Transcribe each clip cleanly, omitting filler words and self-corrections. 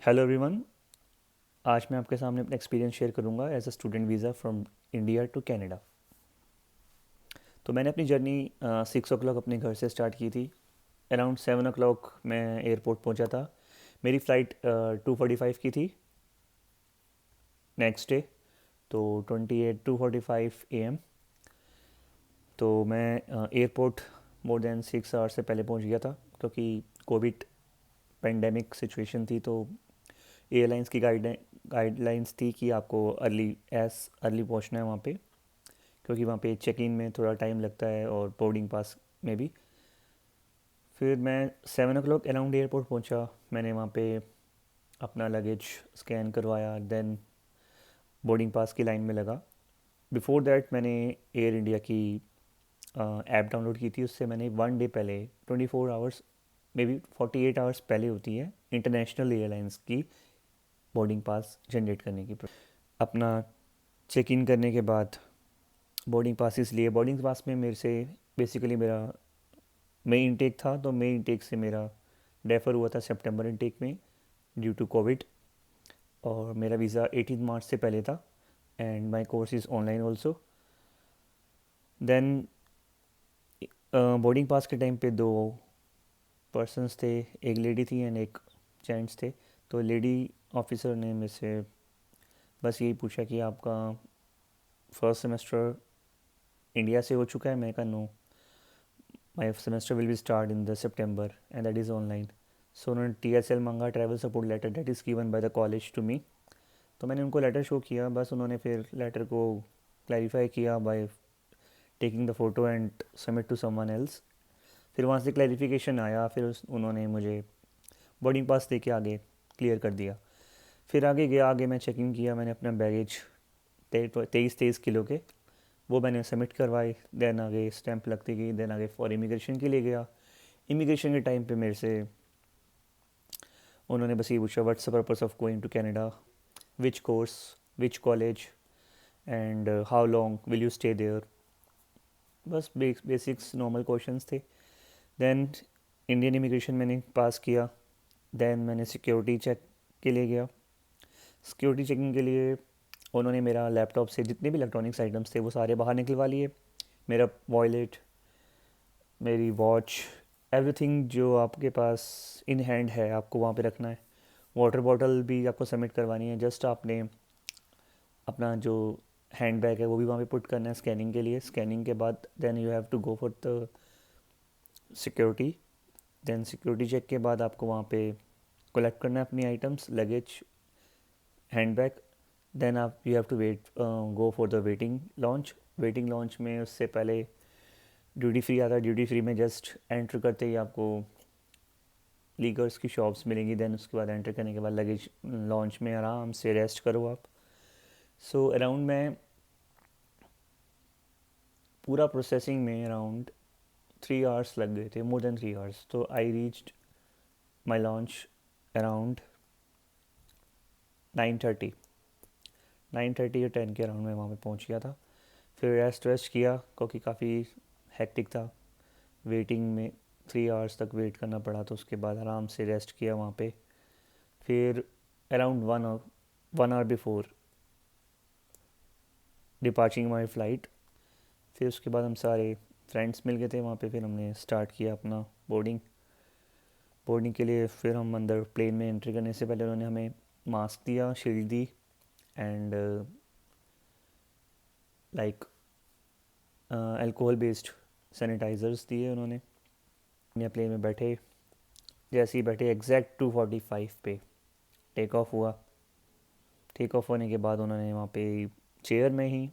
Hello everyone. आज मैं आपके सामने अपना एक्सपीरियंस शेयर करूंगा as a student visa from India to Canada. तो मैंने अपनी जर्नी 6 o'clock अपने घर से स्टार्ट की थी। अराउंड 7 o'clock मैं एयरपोर्ट पहुंचा था। मेरी फ़्लाइट 2:45 की थी नेक्स्ट डे। तो 28 2:45 AM। तो मैं एयरपोर्ट मोर देन 6 आवर्स से पहले पहुंच गया था, क्योंकि कोविड पेंडेमिक सिचुएशन थी। तो एयरलाइंस की गाइडलाइंस थी कि आपको अर्ली पहुंचना है वहाँ पे, क्योंकि वहाँ पे चेक इन में थोड़ा टाइम लगता है और बोर्डिंग पास में भी। फिर मैं 7 o'clock अराउंड एयरपोर्ट पहुँचा। मैंने वहाँ पे अपना लगेज स्कैन करवाया, देन बोर्डिंग पास की लाइन में लगा। बिफोर दैट मैंने एयर इंडिया की ऐप डाउनलोड की थी। उससे मैंने 1 डे पहले 24 आवर्स, मे बी 48 आवर्स पहले होती है इंटरनेशनल एयरलाइंस की बोर्डिंग पास जनरेट करने की। अपना चेक इन करने के बाद बोर्डिंग पासिस लिए। बोर्डिंग पास में मेरे से बेसिकली मेरा मई इनटेक था, तो मई इनटेक से मेरा डेफ़र हुआ था सितंबर इनटेक में ड्यू टू कोविड। और मेरा वीज़ा 18 मार्च से पहले था and my course is online also. Then boarding pass के टाइम पे दो पर्सनस थे, एक लेडी थी एंड एक जेंट्स थे। तो लेडी ऑफिसर ने मेरे से बस यही पूछा कि आपका फर्स्ट सेमेस्टर इंडिया से हो चुका है। मैं कहा no, my semester will be start in the September and that is online. So उन्होंने TSL मांगा, travel support letter that is given by the college to me. तो मैंने उनको लेटर शो किया। बस उन्होंने फिर लेटर को क्लैरिफाई किया by taking the photo and submit to someone else. फिर वहाँ से क्लैरिफिकेशन आया। फिर उन्होंने मुझे बोर्डिंग पास दे के आगे क्लियर कर दिया। फिर आगे गया, आगे मैं चेकिंग किया। मैंने अपना बैगेज 23 किलो के वो मैंने सबमिट करवाए। देन आगे स्टैंप लगती गई। देन आगे फॉर इमिग्रेशन के लिए गया। इमिग्रेशन के टाइम पे मेरे से उन्होंने बस ये पूछा, what's the purpose of going to Canada, which course, which college and how long will you stay there. बस बेसिक्स नॉर्मल क्वेश्चंस थे। देन इंडियन इमिग्रेशन मैंने पास किया। देन मैंने सिक्योरिटी चेक के लिए गया। सिक्योरिटी चेकिंग के लिए उन्होंने मेरा लैपटॉप से जितने भी इलेक्ट्रॉनिक्स आइटम्स थे वो सारे बाहर निकलवा लिए। मेरा वॉलेट, मेरी वॉच, एवरीथिंग जो आपके पास इन हैंड है आपको वहाँ पे रखना है। वाटर बॉटल भी आपको सबमिट करवानी है। जस्ट आपने अपना जो हैंड बैग है वो भी वहाँ पे पुट करना है स्कैनिंग के लिए। स्कैनिंग के बाद then you have to go for the security. Then security check के बाद आपको वहाँ पे कलेक्ट करना है अपनी items, luggage, hand bag. Then आप you have to wait, go for the waiting lounge. Waiting lounge में उससे पहले ड्यूटी फ्री आता है। ड्यूटी फ्री में जस्ट एंटर करते ही आपको लीगर्स की शॉप्स मिलेंगी। देन उसके बाद एंटर करने के बाद लगेज लॉन्च में आराम से रेस्ट करो आप। सो अराउंड मैं पूरा प्रोसेसिंग में अराउंड 3 आवर्स लग गए थे, मोर देन 3 आवर्स। तो I reached my lounge around 9:30। 9:30 या 10 के अराउंड में वहाँ पे पहुँच गया था। फिर रेस्ट वेस्ट किया, क्योंकि काफ़ी हेक्टिक था। वेटिंग में 3 आवर्स तक वेट करना पड़ा। तो उसके बाद आराम से रेस्ट किया वहाँ पे। फिर अराउंड 1 आवर बिफोर डिपार्चिंग माई फ़्लाइट, फिर उसके बाद हम सारे फ्रेंड्स मिल गए थे वहाँ पे। फिर हमने स्टार्ट किया अपना बोर्डिंग। बोर्डिंग के लिए फिर हम अंदर प्लेन में एंट्री करने से पहले उन्होंने हमें मास्क दिया, shield the and like alcohol based sanitisers दिए उन्होंने। अपने प्लेन में बैठे। जैसे ही बैठे एग्जैक्ट 2:45 पे टेक ऑफ हुआ। टेक ऑफ होने के बाद उन्होंने वहाँ पे चेयर में ही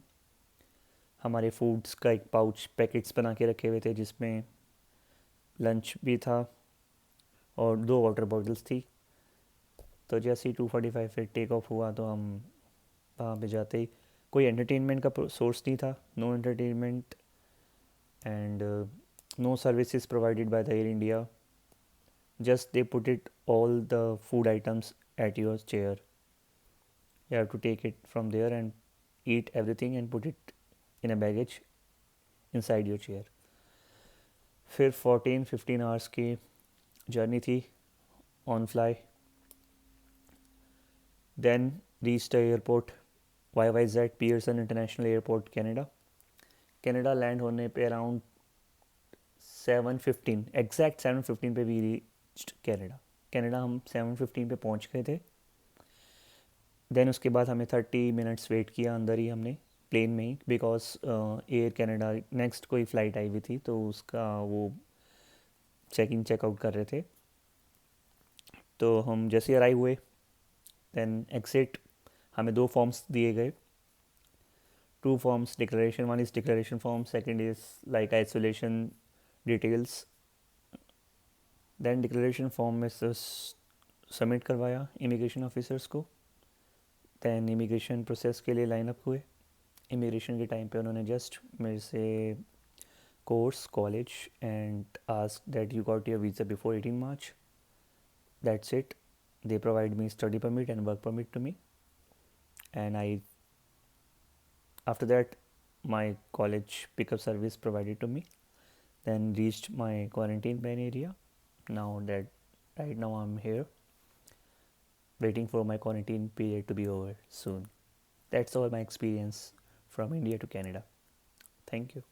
हमारे फूड्स का एक पाउच पैकेट्स बना के रखे हुए थे, जिसमें लंच भी था और 2 वाटर बॉटल्स थी। तो जैसे ही 2:45 पे टेक ऑफ हुआ तो हम वहाँ पे जाते ही कोई एंटरटेनमेंट का सोर्स नहीं था। No entertainment and no services provided by the Air India. Just they put it all the food items at your chair. You have to take it from there and eat everything and put it in a baggage inside your chair. फिर 14-15 hours की journey थी on fly. Then reached the airport, YYZ Pearson International Airport, Canada. Canada land होने पे around 7:15, exact 7:15 पे we reached Canada. Canada हम 7:15 पे पहुंच गए थे। देन उसके बाद हमें 30 मिनट्स वेट किया अंदर ही हमने, प्लेन में ही, बिकॉज एयर कनाडा नेक्स्ट कोई फ़्लाइट आई हुई थी तो उसका वो चेक इन चेकआउट कर रहे थे। तो हम जैसे अराइव हुए, देन एग्जिट, हमें 2 फॉर्म्स दिए गए, 2 forms declaration. One is declaration form, second is like isolation details. Then declaration form में सबमिट करवाया इमिग्रेशन ऑफिसर्स को। दैन इमिग्रेशन प्रोसेस के लिए लाइन अप हुए। इमिग्रेशन के टाइम पे उन्होंने जस्ट मेरे से course, college and ask that you got your visa before 18 March. That's it. They provide me study permit and work permit to me, and after that my college pickup service provided to me. Then reached my quarantine plan area. Now that right now I'm here waiting for my quarantine period to be over soon. That's all my experience from India to Canada. Thank you.